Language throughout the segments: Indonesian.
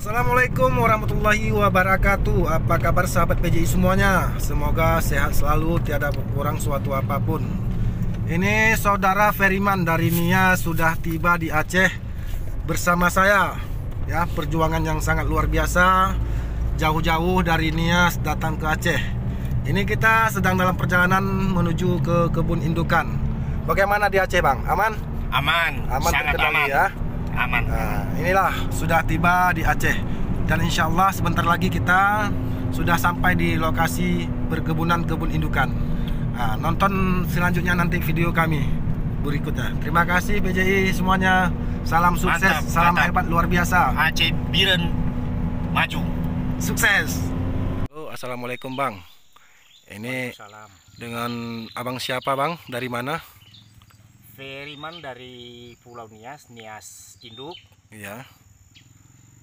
Assalamualaikum warahmatullahi wabarakatuh. Apa kabar sahabat PJI semuanya? Semoga sehat selalu, tiada kurang suatu apapun. Ini saudara Feriman dari Nia sudah tiba di Aceh bersama saya. Ya, perjuangan yang sangat luar biasa. Jauh-jauh dari Nias datang ke Aceh. Ini kita sedang dalam perjalanan menuju ke kebun indukan. Bagaimana di Aceh, Bang? Aman? Aman, sangat terkendali, aman. Ya. Aman. Nah, inilah sudah tiba di Aceh dan insya Allah sebentar lagi kita sudah sampai di lokasi perkebunan kebun indukan. Nah, nonton selanjutnya nanti video kami berikutnya. Terima kasih PJI semuanya. Salam sukses, Mantap, salam mantap. hebat luar biasa. Aceh Biren maju. Sukses. Halo, assalamualaikum Bang. Ini Salam. dengan abang siapa Bang? Dari mana? Feriman dari Pulau Nias, Nias Induk. Iya.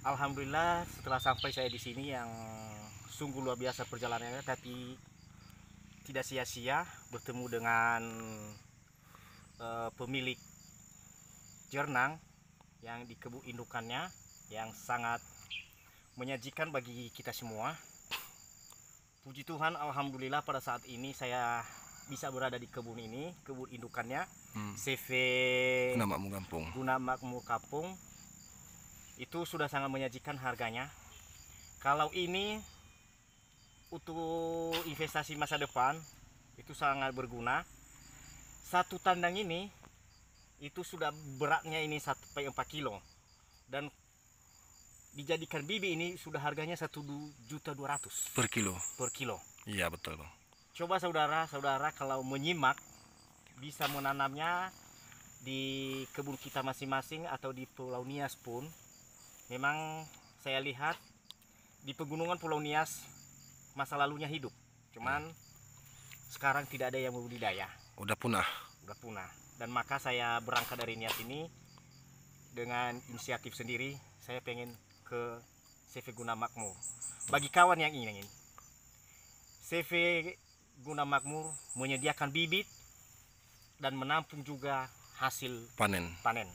Alhamdulillah setelah sampai saya di sini yang sungguh luar biasa perjalanannya, tapi tidak sia-sia bertemu dengan pemilik jernang yang di kebun indukannya yang sangat menyajikan bagi kita semua. Puji Tuhan, alhamdulillah pada saat ini saya bisa berada di kebun ini, kebun indukannya. CV Guna Makmur Kampung. Guna Makmur Kampung itu sudah sangat menyajikan harganya. Kalau ini untuk investasi masa depan itu sangat berguna. Satu tandang ini itu sudah beratnya ini 1,4 kilo dan dijadikan bibi ini sudah harganya 1.200.000 Per kilo. per kilo. Iya betul Bang. Coba saudara-saudara kalau menyimak bisa menanamnya di kebun kita masing-masing atau di Pulau Nias pun. Memang saya lihat di pegunungan Pulau Nias masa lalunya hidup, cuman sekarang tidak ada yang berbudidaya, Udah punah. udah punah. Dan maka saya berangkat dari Nias ini dengan inisiatif sendiri. Saya pengen ke CV Guna Makmur. Bagi kawan yang ingin, CV Guna Makmur menyediakan bibit dan menampung juga hasil Panen. panen.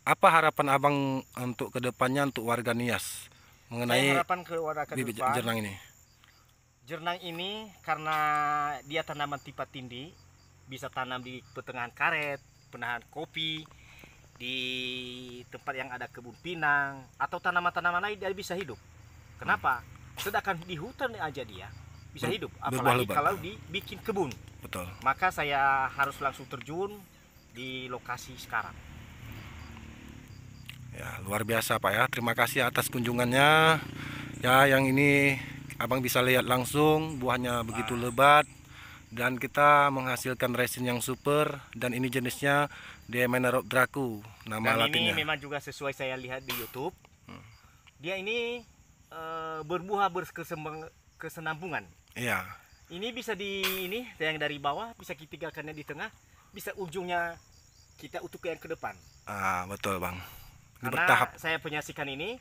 Apa harapan Abang untuk kedepannya untuk warga Nias Saya mengenai harapan ke warga ke bibit depan, jernang ini? jernang ini karena dia tanaman tipe tindih, bisa tanam di pertengahan karet, penahan kopi, di tempat yang ada kebun pinang atau tanaman-tanaman lain dia bisa hidup. Kenapa? Sedangkan di hutan aja dia bisa hidup, apalagi lebat. kalau dibikin kebun. Betul. Maka saya harus langsung terjun di lokasi sekarang. Ya, luar biasa Pak ya. Terima kasih atas kunjungannya. Ya, yang ini Abang bisa lihat langsung buahnya begitu lebat dan kita menghasilkan resin yang super dan ini jenisnya Demenarope Draco nama Dan ini latinnya. memang juga sesuai saya lihat di YouTube. Dia ini berbuah berkesinambungan. Iya. Ini bisa di ini yang dari bawah bisa kita tinggalkannya di tengah, bisa ujungnya kita utuk yang ke depan. Ah, betul Bang. Ini Karena bertahap. saya penyaksikan ini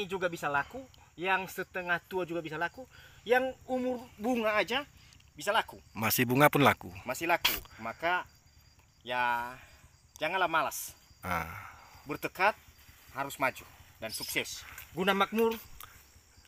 juga bisa laku, yang setengah tua juga bisa laku, yang umur bunga aja bisa laku. Masih bunga pun laku. Masih laku. Maka ya janganlah malas. Ah. Bertekad harus maju dan sukses. Guna Makmur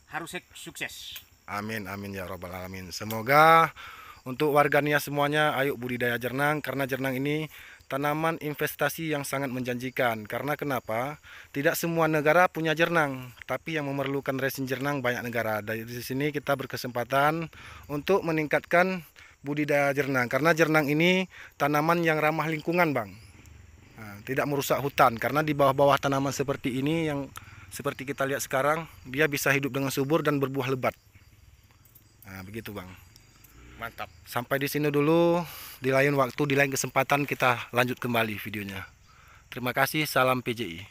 harus sukses. Amin amin ya robbal alamin. Semoga untuk warga Nias semuanya ayo budidaya jernang karena jernang ini tanaman investasi yang sangat menjanjikan. Karena kenapa? Tidak semua negara punya jernang, tapi yang memerlukan resin jernang banyak negara. Dari sini kita berkesempatan untuk meningkatkan budidaya jernang karena jernang ini tanaman yang ramah lingkungan, Bang. Nah, tidak merusak hutan karena di bawah-bawah tanaman seperti ini yang seperti kita lihat sekarang, dia bisa hidup dengan subur dan berbuah lebat. Nah, begitu Bang. Mantap. Sampai di sini dulu. Di lain waktu, di lain kesempatan kita lanjut kembali videonya. Terima kasih. Salam PJI.